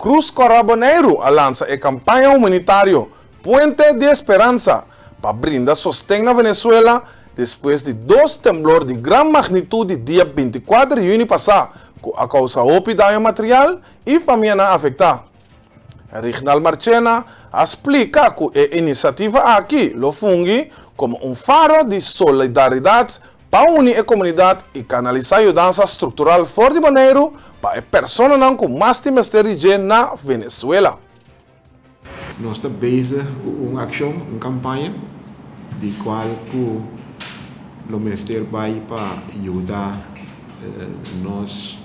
Cruz Caraboneiro lança a campanha humanitária Puente de Esperança para brindar sostém na Venezuela depois de 2 temblores de grande magnitude dia 24 de junho passado, a causa de dano material e família afetada. Reginald Marchena explica que a iniciativa aqui lo funge como faro de solidariedade para unir a comunidade e canalizar a mudança estrutural fora de Bonaire para as pessoas com mais de miséria na Venezuela. Nós estamos bezig com uma ação, uma campanha, de qual o Ministério vai para ajudar nos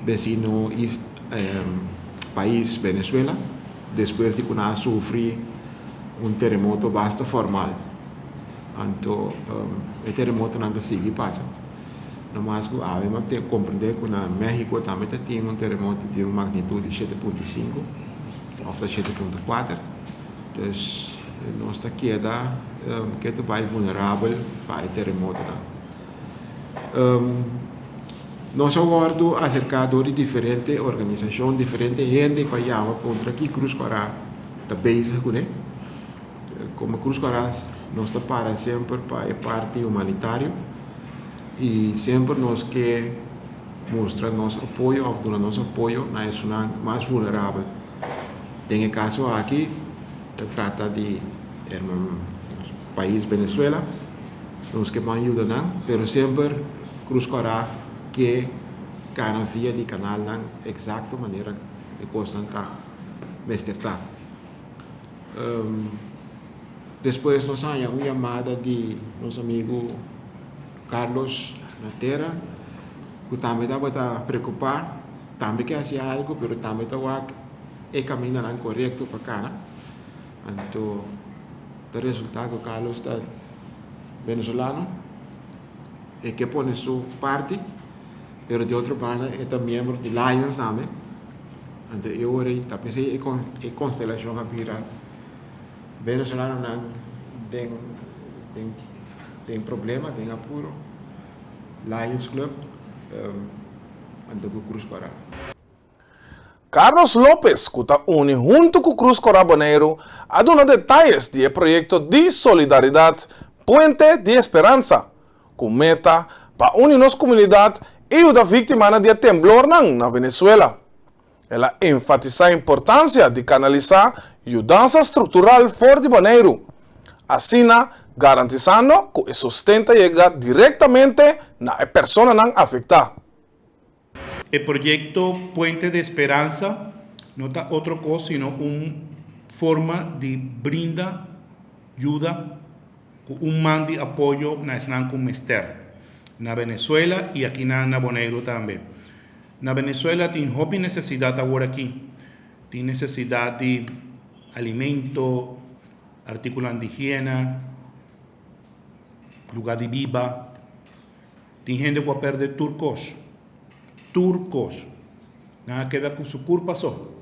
vecinos país Venezuela, depois de que nós sofremos terremoto bastante formal. Então, o terremoto não segue passando. Mas havemos que compreender que na México também tem terremoto de uma magnitude de 7.5 ou 7.4. Então, nós queda mais vulnerável para o terremoto. Nós aguardamos acerca de diferentes organizações, diferentes gente que chama contra aqui Cruz Coral está bezig com ele. Como Cruz Coral nós está para sempre para a parte humanitária e sempre nós quer mostrar nosso apoio ou dar nosso apoio na zona mais vulnerável. Tem caso aqui se trata de país Venezuela, nós que mais ajudam, mas sempre Cruz Coral que cada via de canal na exata maneira que gostam de estar. Depois nós temos uma chamada de nosso amigo Carlos Natera, que também está preocupado, também quer fazer algo, mas também está caminhando correto para cá. Então, o resultado que Carlos está venezolano e que põe sua parte, mas de outra parte é também membro de Lions também. Então, eu está pensei em constelação a vira venezolano não tem problema, tem apuro. Lions Club, ando com Cruz Coral. Carlos López, que está unido junto com Cruz Caraboneiro, a dar detalhes do projeto de solidariedade Puente de Esperança, com meta para unir nossa comunidade e ajudar vítimas de temblor na Venezuela. Ela enfatiza a importância de canalizar mudança estrutural fora de Bonaire, assim garantizando que o sustento chega diretamente na pessoa afetada. El proyecto Puente de Esperanza no está otra cosa sino una forma de brindar ayuda, un man de apoyo na Islam con Mester, na Venezuela y aquí na Bonaire también. Na Venezuela tiene hobby necesidad ahora aquí, tiene necesidad de alimento, artículos de higiene, lugar de viva, tiene gente que va a perder turcos, nada queda con su curva pasó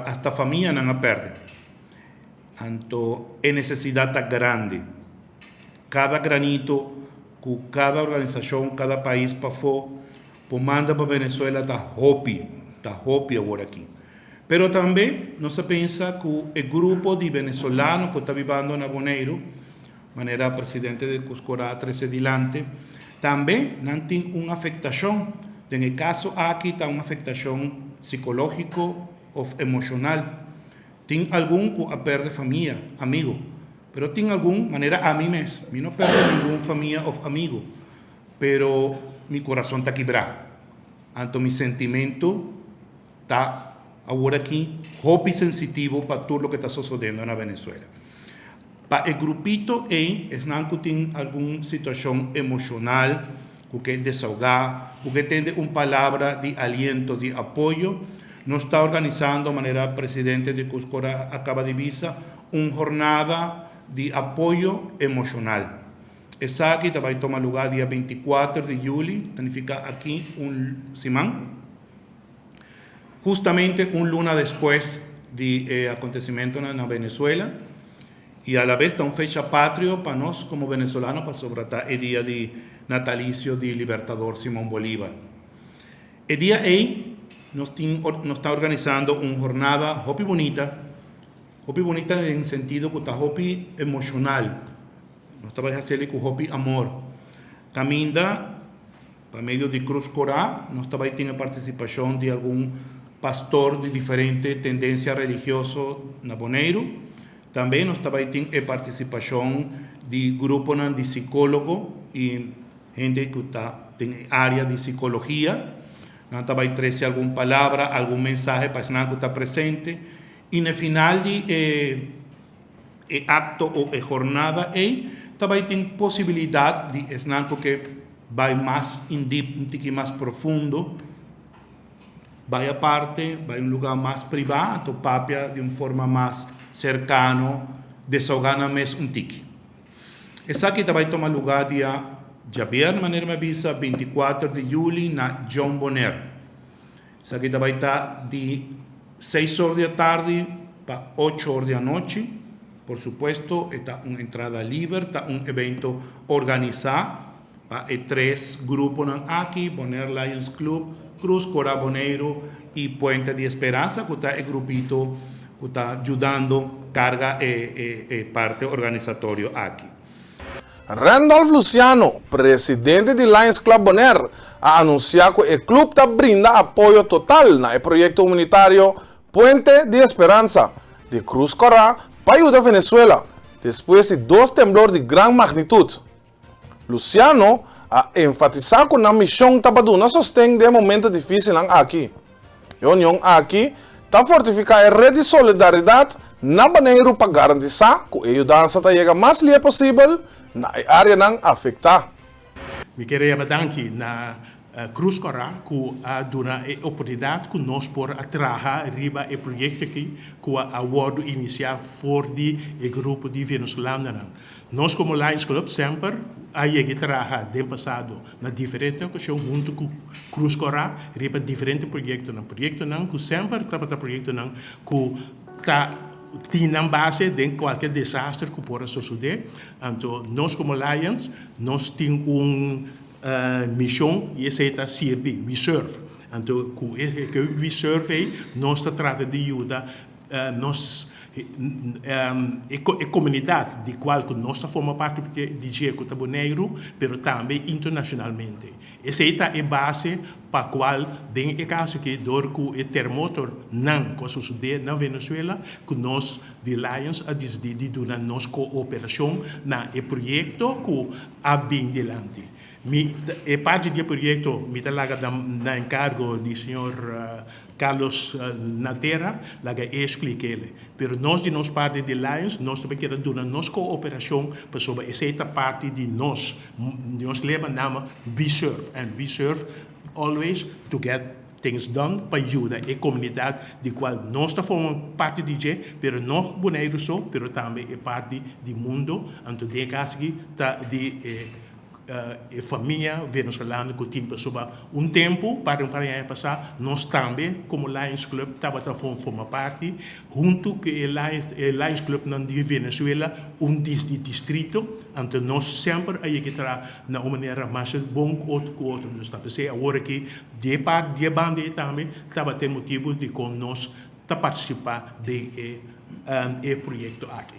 hasta familia nada pierde. Anto es necesidad tan grande. Cada granito, cada organización, cada país pasó, pues manda para Venezuela está hopi ahora aquí. Pero también no se piensa que el grupo de venezolanos que está viviendo en Bonaire, manera presidente de Cuscorá 13 adelante, también no tiene una afectación. En el caso aquí está una afectación psicológica o emocional. Tiene algún que pierde familia, amigo, pero tiene alguna manera a mí mismo. No pierdo ninguna familia o amigo, pero mi corazón está quebrado. Entonces mi sentimiento está ahora aquí, hobby sensitivo para todo lo que está sucediendo en Venezuela. Para el grupito es que tiene alguna situación emocional, que desahogar, que tiene una palabra de aliento, de apoyo, nos está organizando de manera presidente de Cuscora acaba de visa una jornada de apoyo emocional. Esa aquí va a tomar lugar día 24 de julio, significa aquí un simán, justamente un luna después de acontecimiento en Venezuela, y a la vez está una fecha patria para nosotros como venezolanos para sobratar el día de natalicio del libertador Simón Bolívar. El día ahí, nos está organizando una jornada Hopi Bonita en sentido que está Hopi emocional, nos está haciendo con Hopi amor. Caminda, por medio de Cruz Corá, nos está teniendo participación de algún pastor de diferente tendencia religiosa na Bonaire. También nos está teniendo participación de grupo de psicólogo y gente que está en área de psicología. Nos está trazer alguna palabra, algún mensaje para que está presente. Y en el final de acto o jornada, também tem possibilidade de esnanto que vai mais íntimo, mais profundo, vai a parte, vai um lugar mais privado, papia de uma forma mais cercana, desahogando mesmo um tique. Essa aqui vai tomar lugar dia Javier Maneira me avisa 24 de julho na John Bonner. Essa aqui vai estar de 6 horas da tarde para 8 horas da noite. Por supuesto, está una entrada libre, está un evento organizado para 3 grupos aquí, Bonner Lions Club, Cruz Corá Bonaire y Puente de Esperanza, que está el grupito que está ayudando, carga parte organizatorio aquí. Randolph Luciano, presidente de Lions Club Bonner, ha anunciado que el club brinda apoyo total al proyecto humanitario Puente de Esperanza de Cruz Corá para ayudar a Venezuela después de 2 temblores de gran magnitud. Luciano ha enfatizado que la misión está dando sostén de momentos difíciles aquí. La Unión aquí está fortificando la red de solidaridad na Bonaire para garantizar que la ayuda llega más lejos posible na área afectada. Me queria bedanken na Cruz Corá que a dona a oportunidade que nós por trabalhar riba e projeto que a awardo inicial for de grupo de venezuelanos. Nós como Lions Club sempre a trabalhar no passado na diferente ocasião junto com Cruz Corá riba diferente projeto não que sempre estava projeto não que tá tinha base de qualquer desastre que possa suceder. Então, nós como Lions, nós temos missão e essa é servir, we serve. Então, que we serve, nós tratamos de ajudar a comunidade de qual que nós formamos parte de Jeco Bonaire, mas também internacionalmente. Essa é a base para a qual, em caso que door o terremoto não suceder na Venezuela, que nós de Lions a decidir de dar nossa cooperação na projeto que há bem diante. Parte do projeto me está na encargo do senhor Carlos Natera, laga expliquei. Pero nós de nossa parte de Lions, nós também queremos dar nossa cooperação para sobre essa parte de nós leva nome we serve, and we serve always to get things done para ajudar a comunidade de qual nós formamos parte de, pero não Bonaire só, pero também é parte do mundo, então de caso que de a família venezuelana que tinha sobre tempo para passar, nós também, como Lions Club, estávamos formando parte, junto com o Lions Club de Venezuela, distrito, então nós sempre aí que na uma maneira mais bom outro que outro. Então, agora que de parte de banda também, estava tendo motivo de nós participar do projeto aqui.